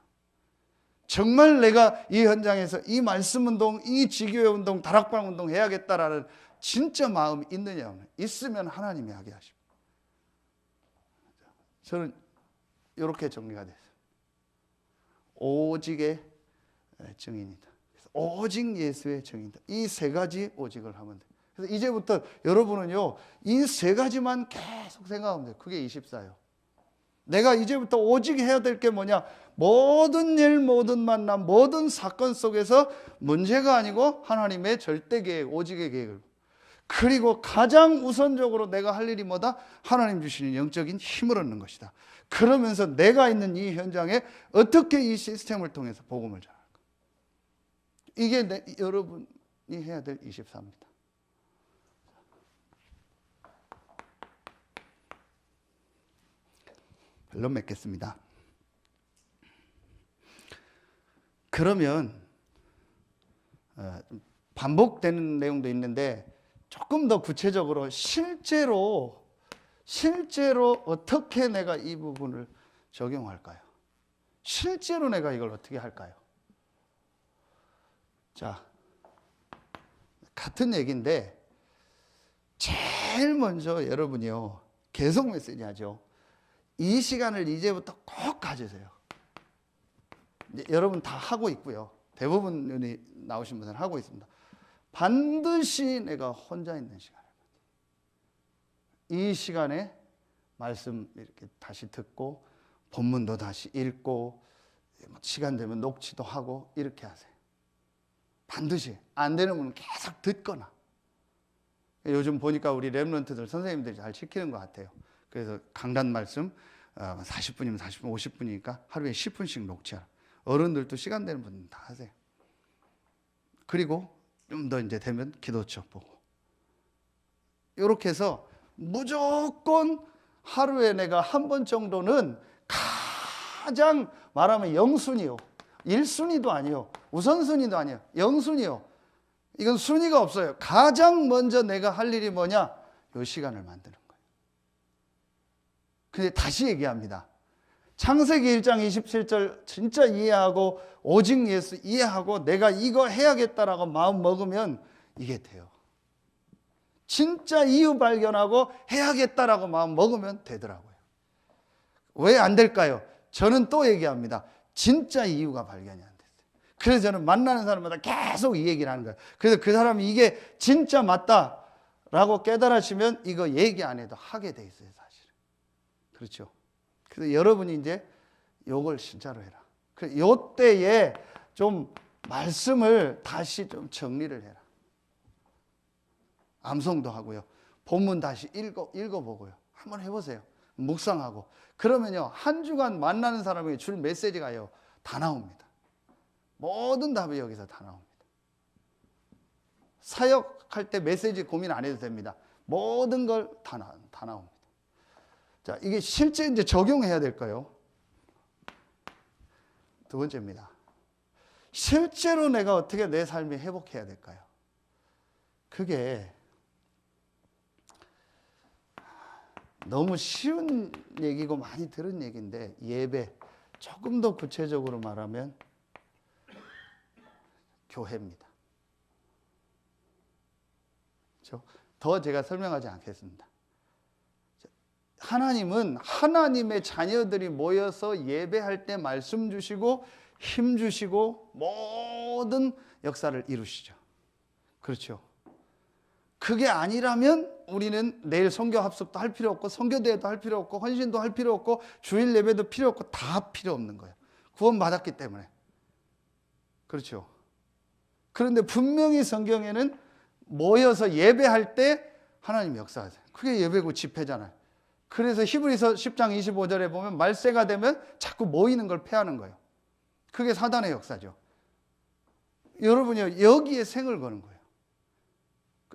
정말 내가 이 현장에서 이 말씀 운동, 이 지교회 운동, 다락방 운동 해야겠다라는 진짜 마음이 있느냐 없느냐. 있으면 하나님이 하게 하십니다. 저는 이렇게 정리가 됐어요. 오직의 증인이다. 오직 예수의 증인이다. 이 3가지 오직을 하면 돼요. 그래서 이제부터 여러분은요, 이 3가지만 계속 생각하면 돼요. 그게 24예요. 내가 이제부터 오직 해야 될 게 뭐냐? 모든 일, 모든 만남, 모든 사건 속에서 문제가 아니고 하나님의 절대 계획, 오직의 계획을. 그리고 가장 우선적으로 내가 할 일이 뭐다? 하나님 주시는 영적인 힘을 얻는 것이다. 그러면서 내가 있는 이 현장에 어떻게 이 시스템을 통해서 복음을 전할까? 이게 여러분이 해야 될 24입니다. 별로 맺겠습니다. 그러면 반복되는 내용도 있는데 조금 더 구체적으로 실제로 어떻게 내가 이 부분을 적용할까요? 실제로 내가 이걸 어떻게 할까요? 자, 같은 얘기인데 제일 먼저 여러분이요, 계속 메시지 하죠. 이 시간을 이제부터 꼭 가지세요. 이제 여러분 다 하고 있고요. 대부분이 나오신 분들은 하고 있습니다. 반드시 내가 혼자 있는 시간을 이 시간에 말씀 이렇게 다시 듣고 본문도 다시 읽고 시간 되면 녹취도 하고 이렇게 하세요. 반드시. 안 되는 분은 계속 듣거나. 요즘 보니까 우리 렘넌트들 선생님들이 잘 지키는 것 같아요. 그래서 강단 말씀 40분이면 40분, 50분이니까 하루에 10분씩 녹취하라. 어른들도 시간 되는 분은 다 하세요. 그리고 좀 더 이제 되면 기도책 보고. 이렇게 해서 무조건 하루에 내가 한 번 정도는 가장 말하면 영순위요. 1순위도 아니요. 우선순위도 아니요. 영순위요. 이건 순위가 없어요. 가장 먼저 내가 할 일이 뭐냐? 이 시간을 만드는 거예요. 근데 다시 얘기합니다. 창세기 1장 27절 진짜 이해하고 오직 예수 이해하고 내가 이거 해야겠다라고 마음 먹으면 이게 돼요. 진짜 이유 발견하고 해야겠다라고 마음 먹으면 되더라고요. 왜 안 될까요? 저는 또 얘기합니다. 진짜 이유가 발견이 안 됐어요. 그래서 저는 만나는 사람마다 계속 이 얘기를 하는 거예요. 그래서 그 사람이 이게 진짜 맞다라고 깨달으시면 이거 얘기 안 해도 하게 돼 있어요, 사실은. 그렇죠? 그래서 여러분이 이제 요걸 진짜로 해라. 요 때에 좀 말씀을 다시 좀 정리를 해라. 암송도 하고요. 본문 다시 읽어보고요. 한번 해보세요. 묵상하고. 그러면요, 한 주간 만나는 사람에게 줄 메시지가요, 다 나옵니다. 모든 답이 여기서 다 나옵니다. 사역할 때 메시지 고민 안 해도 됩니다. 모든 걸 다 나옵니다. 자, 이게 실제 이제 적용해야 될까요? 두 번째입니다. 실제로 내가 어떻게 내 삶이 회복해야 될까요? 그게 너무 쉬운 얘기고 많이 들은 얘기인데 예배, 조금 더 구체적으로 말하면 교회입니다. 그렇죠? 더 제가 설명하지 않겠습니다. 하나님은 하나님의 자녀들이 모여서 예배할 때 말씀 주시고 힘 주시고 모든 역사를 이루시죠. 그렇죠. 그게 아니라면 우리는 내일 선교 합숙도 할 필요 없고 선교대회도 할 필요 없고 헌신도 할 필요 없고 주일 예배도 필요 없고 다 필요 없는 거예요. 구원받았기 때문에. 그렇죠. 그런데 분명히 성경에는 모여서 예배할 때 하나님 역사하세요. 그게 예배고 집회잖아요. 그래서 히브리서 10장 25절에 보면 말세가 되면 자꾸 모이는 걸 패하는 거예요. 그게 사단의 역사죠. 여러분이 여기에 생을 거는 거예요.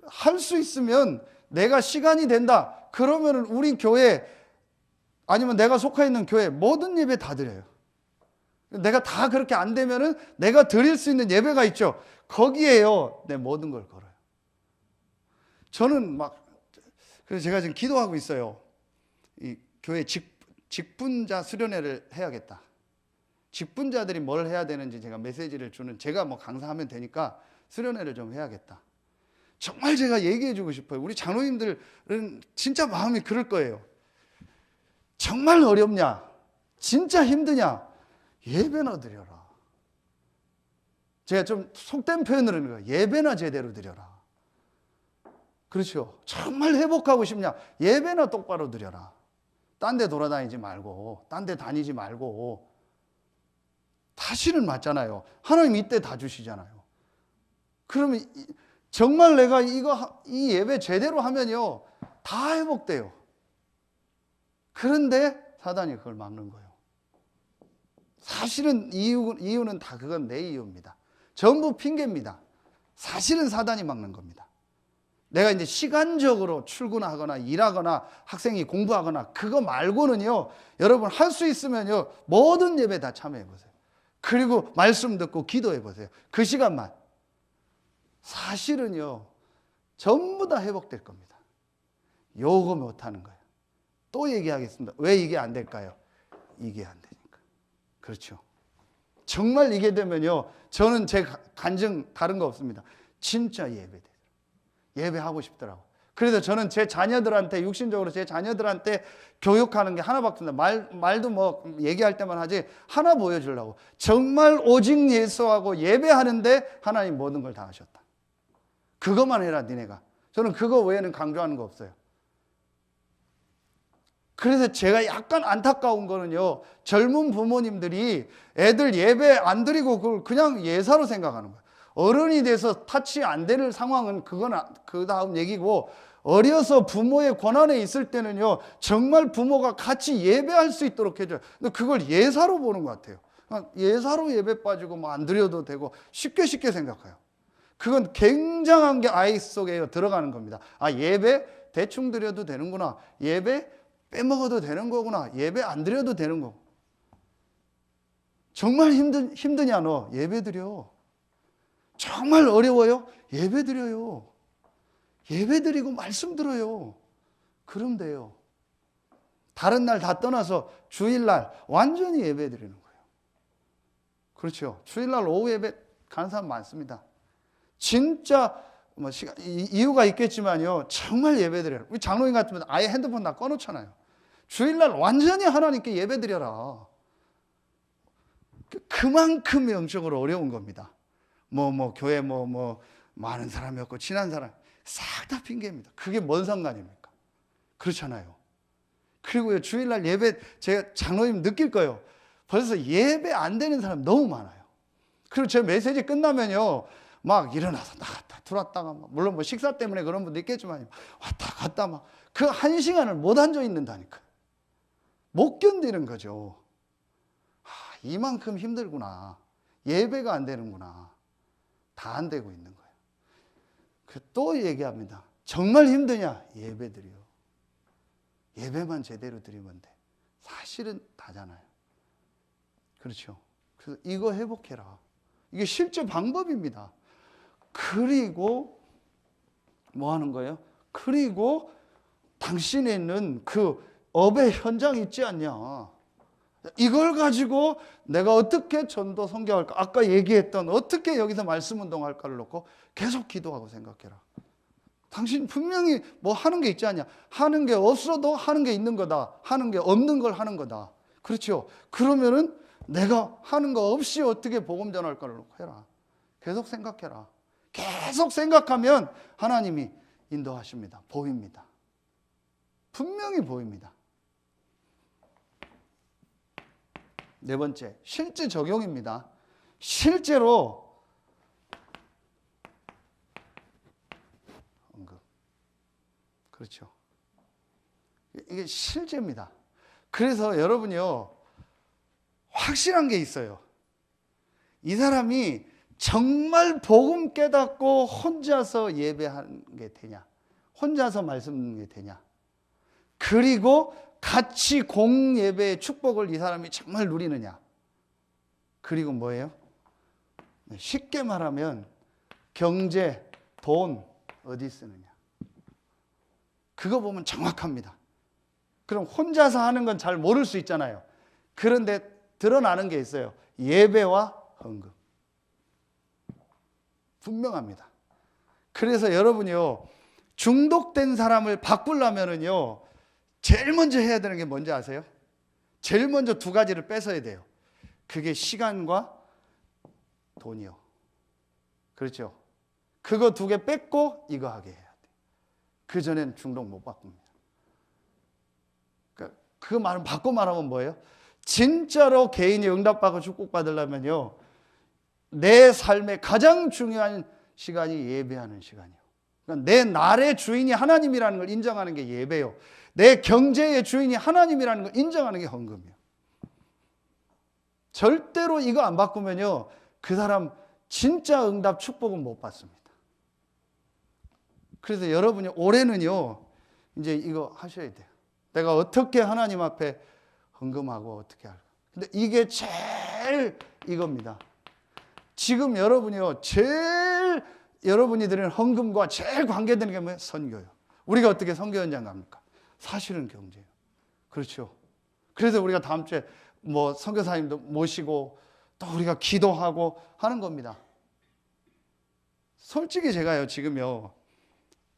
할 수 있으면 내가 시간이 된다. 그러면 우리 교회 아니면 내가 속해 있는 교회 모든 예배 다 드려요. 내가 다 그렇게 안 되면은 내가 드릴 수 있는 예배가 있죠. 거기에요. 내 모든 걸 걸어요. 저는 그래서 제가 지금 기도하고 있어요. 이 교회 직분자 수련회를 해야겠다. 직분자들이 뭘 해야 되는지 제가 메시지를 주는, 제가 강사하면 되니까 수련회를 좀 해야겠다. 정말 제가 얘기해 주고 싶어요. 우리 장로님들은 진짜 마음이 그럴 거예요. 정말 어렵냐? 진짜 힘드냐? 예배나 드려라. 제가 좀 속된 표현을 하는 거예요. 예배나 제대로 드려라. 그렇죠. 정말 회복하고 싶냐? 예배나 똑바로 드려라. 딴 데 돌아다니지 말고, 딴 데 다니지 말고. 사실은 맞잖아요. 하나님 이때 다 주시잖아요. 그러면 정말 내가 이 예배 제대로 하면요, 다 회복돼요. 그런데 사단이 그걸 막는 거예요. 사실은 이유는 다 그건 내 이유입니다. 전부 핑계입니다. 사실은 사단이 막는 겁니다. 내가 이제 시간적으로 출근하거나 일하거나 학생이 공부하거나 그거 말고는요, 여러분 할 수 있으면요, 모든 예배 다 참여해 보세요. 그리고 말씀 듣고 기도해 보세요. 그 시간만. 사실은요, 전부 다 회복될 겁니다. 요거 못하는 거예요. 또 얘기하겠습니다. 왜 이게 안 될까요? 이게 안 되니까. 그렇죠. 정말 이게 되면요, 저는 제 간증 다른 거 없습니다. 진짜 예배돼요. 예배하고 싶더라고. 그래서 저는 제 자녀들한테, 육신적으로 제 자녀들한테 교육하는 게 하나밖에 없습니다. 말도 얘기할 때만 하지, 하나 보여주려고. 정말 오직 예수하고 예배하는데 하나님 모든 걸 다 하셨다. 그것만 해라, 니네가. 저는 그거 외에는 강조하는 거 없어요. 그래서 제가 약간 안타까운 거는요, 젊은 부모님들이 애들 예배 안 드리고 그걸 그냥 예사로 생각하는 거예요. 어른이 돼서 타치 안 되는 상황은 그건 그 다음 얘기고, 어려서 부모의 권한에 있을 때는요, 정말 부모가 같이 예배할 수 있도록 해줘요. 근데 그걸 예사로 보는 것 같아요. 예사로 예배 빠지고 안 드려도 되고 쉽게 생각해요. 그건 굉장한 게 아이 속에 들어가는 겁니다. 예배 대충 드려도 되는구나. 예배 빼먹어도 되는 거구나. 예배 안 드려도 되는 거. 정말 힘드냐 너? 예배 드려. 정말 어려워요? 예배 드려요. 예배 드리고 말씀 들어요. 그럼 돼요. 다른 날 다 떠나서 주일날 완전히 예배 드리는 거예요. 그렇죠. 주일날 오후 예배 가는 사람 많습니다. 진짜 이유가 있겠지만요, 정말 예배 드려요. 우리 장로님 같으면 아예 핸드폰 다 꺼놓잖아요. 주일날 완전히 하나님께 예배 드려라. 그만큼 영적으로 어려운 겁니다. 교회 많은 사람이 없고 친한 사람 싹 다 핑계입니다. 그게 뭔 상관입니까? 그렇잖아요. 그리고요, 주일날 예배, 제가 장로님 느낄 거예요. 벌써 예배 안 되는 사람 너무 많아요. 그리고 제 메시지 끝나면요, 일어나서 나갔다 들어왔다가 물론 식사 때문에 그런 분도 있겠지만 왔다 갔다 그 한 시간을 못 앉아 있는다니까요. 못 견디는 거죠. 이만큼 힘들구나. 예배가 안 되는구나. 다 안 되고 있는 거예요. 또 얘기합니다. 정말 힘드냐? 예배 드려. 예배만 제대로 드리면 돼. 사실은 다잖아요. 그렇죠. 그래서 이거 회복해라. 이게 실제 방법입니다. 그리고 뭐 하는 거예요? 그리고 당신에 있는 그 업의 현장이 있지 않냐. 이걸 가지고 내가 어떻게 전도 선교할까? 아까 얘기했던 어떻게 여기서 말씀 운동할까를 놓고 계속 기도하고 생각해라. 당신 분명히 뭐 하는 게 있지 않냐? 하는 게 없어도 하는 게 있는 거다. 하는 게 없는 걸 하는 거다. 그렇죠? 그러면은 내가 하는 거 없이 어떻게 복음 전할 거를 해라. 계속 생각해라. 계속 생각하면 하나님이 인도하십니다. 보입니다. 분명히 보입니다. 네 번째, 실제 적용입니다. 실제로 언급. 그렇죠. 이게 실제입니다. 그래서 여러분이요, 확실한 게 있어요. 이 사람이 정말 복음 깨닫고 혼자서 예배하는 게 되냐? 혼자서 말씀 듣는 게 되냐? 그리고 같이 공예배의 축복을 이 사람이 정말 누리느냐? 그리고 뭐예요? 쉽게 말하면 경제, 돈 어디 쓰느냐? 그거 보면 정확합니다. 그럼 혼자서 하는 건 잘 모를 수 있잖아요. 그런데 드러나는 게 있어요. 예배와 헌금. 분명합니다. 그래서 여러분이요, 중독된 사람을 바꾸려면은요, 제일 먼저 해야 되는 게 뭔지 아세요? 제일 먼저 두 가지를 뺏어야 돼요. 그게 시간과 돈이요. 그렇죠? 그거 두 개 뺏고 이거 하게 해야 돼. 그 전엔 중독 못 바꿉니다. 그 말은 바꿔 말하면 뭐예요? 진짜로 개인이 응답받고 축복받으려면요, 내 삶의 가장 중요한 시간이 예배하는 시간이에요. 그러니까 내 날의 주인이 하나님이라는 걸 인정하는 게 예배요. 내 경제의 주인이 하나님이라는 걸 인정하는 게 헌금이에요. 절대로 이거 안 바꾸면요, 그 사람 진짜 응답 축복은 못 받습니다. 그래서 여러분이 올해는요, 이제 이거 하셔야 돼요. 내가 어떻게 하나님 앞에 헌금하고 어떻게 할까? 근데 이게 제일 이겁니다. 지금 여러분이요, 제일 여러분이 드리는 헌금과 제일 관계되는 게 뭐예요? 선교요. 우리가 어떻게 선교 현장 갑니까? 사실은 경제예요. 그렇죠. 그래서 우리가 다음 주에 뭐 선교사님도 모시고 또 우리가 기도하고 하는 겁니다. 솔직히 제가요, 지금요,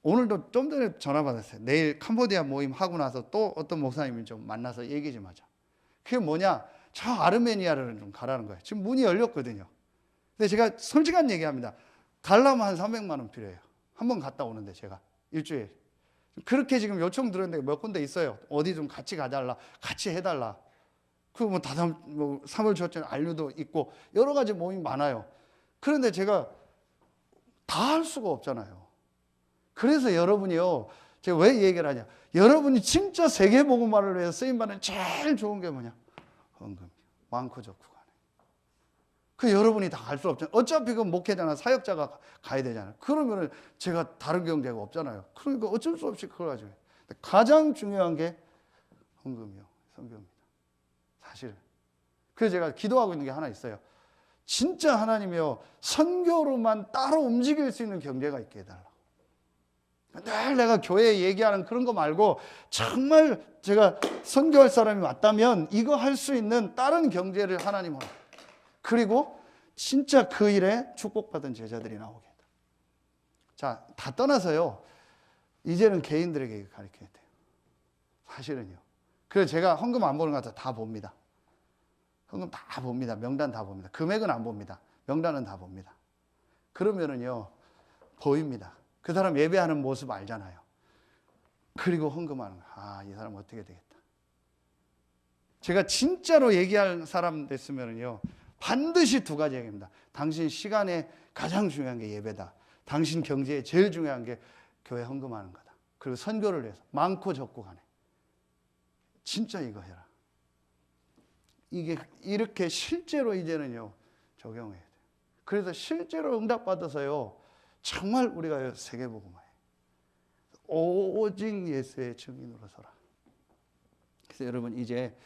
오늘도 좀 전에 전화 받았어요. 내일 캄보디아 모임 하고 나서 또 어떤 목사님을 좀 만나서 얘기 좀 하자. 그게 뭐냐? 저 아르메니아를 좀 가라는 거예요. 지금 문이 열렸거든요. 근데 제가 솔직한 얘기합니다. 가려면 한 300만 원 필요해요. 한번 갔다 오는데 제가 일주일. 그렇게 지금 요청 들었는데 몇 군데 있어요. 어디 좀 같이 가달라, 같이 해달라. 그 뭐 다담 뭐 3월 초쯤 안류도 있고 여러 가지 모임이 많아요. 그런데 제가 다 할 수가 없잖아요. 그래서 여러분이요, 제가 왜 얘기를 하냐? 여러분이 진짜 세계복음화를 위해서 쓰임받는 제일 좋은 게 뭐냐? 헌금. 많고 적고 가네. 그 여러분이 다 갈 수 없잖아요. 어차피 그 목회자나 사역자가 가야 되잖아요. 그러면은 제가 다른 경제가 없잖아요. 그러니까 어쩔 수 없이 그걸 가지고. 가장 중요한 게 헌금이요, 선교입니다. 사실. 그래서 제가 기도하고 있는 게 하나 있어요. 진짜 하나님이요, 선교로만 따로 움직일 수 있는 경제가 있게 해달라고. 늘 내가 교회에 얘기하는 그런 거 말고 정말 제가 선교할 사람이 왔다면 이거 할 수 있는 다른 경제를 하나님은, 그리고 진짜 그 일에 축복받은 제자들이 나오게 해다. 자, 다 떠나서요, 이제는 개인들에게 가르쳐야 돼요. 사실은요. 그래서 제가 헌금 안 보는 것 같아 다 봅니다. 헌금 다 봅니다. 명단 다 봅니다. 금액은 안 봅니다. 명단은 다 봅니다. 그러면은요, 보입니다. 그 사람 예배하는 모습 알잖아요. 그리고 헌금하는 거. 아, 이 사람 어떻게 되겠다. 제가 진짜로 얘기할 사람 됐으면은요, 반드시 두 가지 얘기입니다. 당신 시간에 가장 중요한 게 예배다. 당신 경제에 제일 중요한 게 교회 헌금하는 거다. 그리고 선교를 위해서 많고 적고 간에 진짜 이거 해라. 이게 이렇게 실제로 이제는요, 적용해야 돼요. 그래서 실제로 응답받아서요, 정말 우리가 세계복음화해. 오직 예수의 증인으로 서라. 그래서 여러분 이제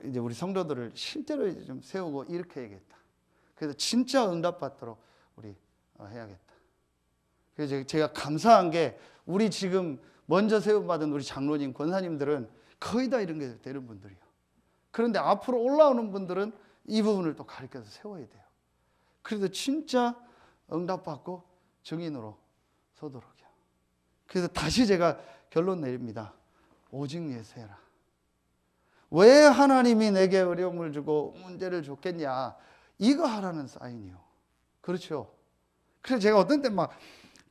우리 성도들을 실제로 이제 좀 세우고 이렇게 해야겠다. 그래서 진짜 응답받도록 우리 해야겠다. 그래서 제가 감사한 게 우리 지금 먼저 세움받은 우리 장로님, 권사님들은 거의 다 이런 게 되는 분들이에요. 그런데 앞으로 올라오는 분들은 이 부분을 또 가르쳐서 세워야 돼요. 그래서 진짜 응답받고 증인으로 서도록 해요. 그래서 다시 제가 결론 내립니다. 오직 예수해라. 왜 하나님이 내게 어려움을 주고 문제를 줬겠냐? 이거 하라는 사인이요. 그렇죠. 그래서 제가 어떤 때 막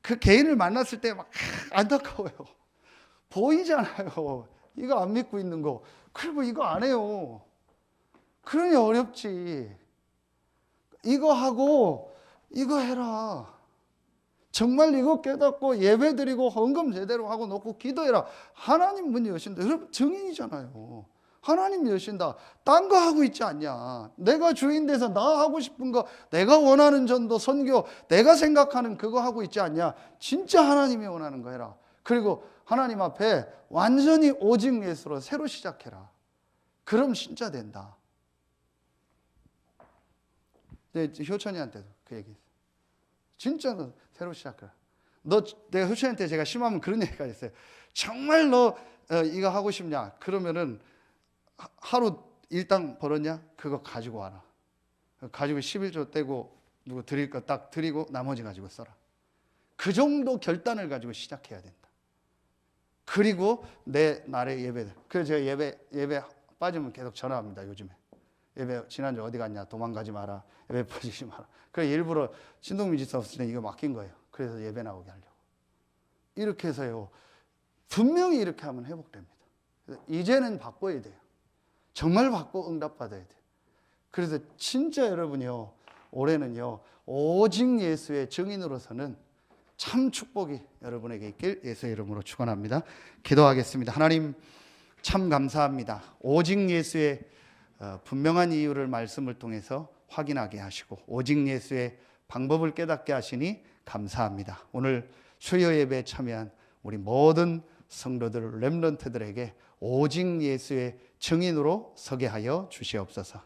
그 개인을 만났을 때 막 안타까워요. 보이잖아요. 이거 안 믿고 있는 거. 그리고 이거 안 해요. 그러니 어렵지. 이거 하고 이거 해라. 정말 이거 깨닫고 예배 드리고 헌금 제대로 하고 놓고 기도해라. 하나님 문이 여신다. 여러분 증인이잖아요. 하나님 여신다. 딴 거 하고 있지 않냐. 내가 주인 돼서 나 하고 싶은 거, 내가 원하는 전도, 선교, 내가 생각하는 그거 하고 있지 않냐. 진짜 하나님이 원하는 거 해라. 그리고 하나님 앞에 완전히 오직 예수로 새로 시작해라. 그럼 진짜 된다. 효천이한테도 그 얘기했어요. 진짜 새로 시작해라. 내가 효천이한테 제가 심하면 그런 얘기가 있어요. 정말 너 이거 하고 싶냐? 그러면은 하루 일당 벌었냐? 그거 가지고 와라. 가지고 11조 떼고 누구 드릴 거 딱 드리고 나머지 가지고 써라. 그 정도 결단을 가지고 시작해야 된다. 그리고 내 날의 예배들. 그래서 제가 예배 빠지면 계속 전화합니다. 요즘에. 예배 지난주 어디 갔냐? 도망가지 마라. 예배 빠지지 마라. 그래서 일부러 신동민 집사 없을 때 이거 맡긴 거예요. 그래서 예배 나오게 하려고. 이렇게 해서요. 분명히 이렇게 하면 회복됩니다. 이제는 바꿔야 돼요. 정말 받고 응답받아야 돼요. 그래서 진짜 여러분이요, 올해는요, 오직 예수의 증인으로서는 참 축복이 여러분에게 있길 예수의 이름으로 축원합니다. 기도하겠습니다. 하나님 참 감사합니다. 오직 예수의 분명한 이유를 말씀을 통해서 확인하게 하시고 오직 예수의 방법을 깨닫게 하시니 감사합니다. 오늘 수요 예배에 참여한 우리 모든 성도들, 렘넌트들에게 오직 예수의 증인으로 서게 하여 주시옵소서.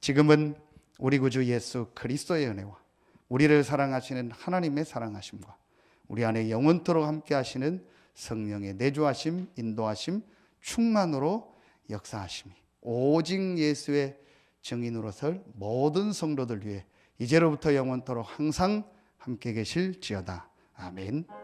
지금은 우리 구주 예수 그리스도의 은혜와 우리를 사랑하시는 하나님의 사랑하심과 우리 안에 영원토록 함께 하시는 성령의 내주하심, 인도하심, 충만으로 역사하심이 오직 예수의 증인으로 설 모든 성도들 위해 이제로부터 영원토록 항상 함께 계실지어다. 아멘.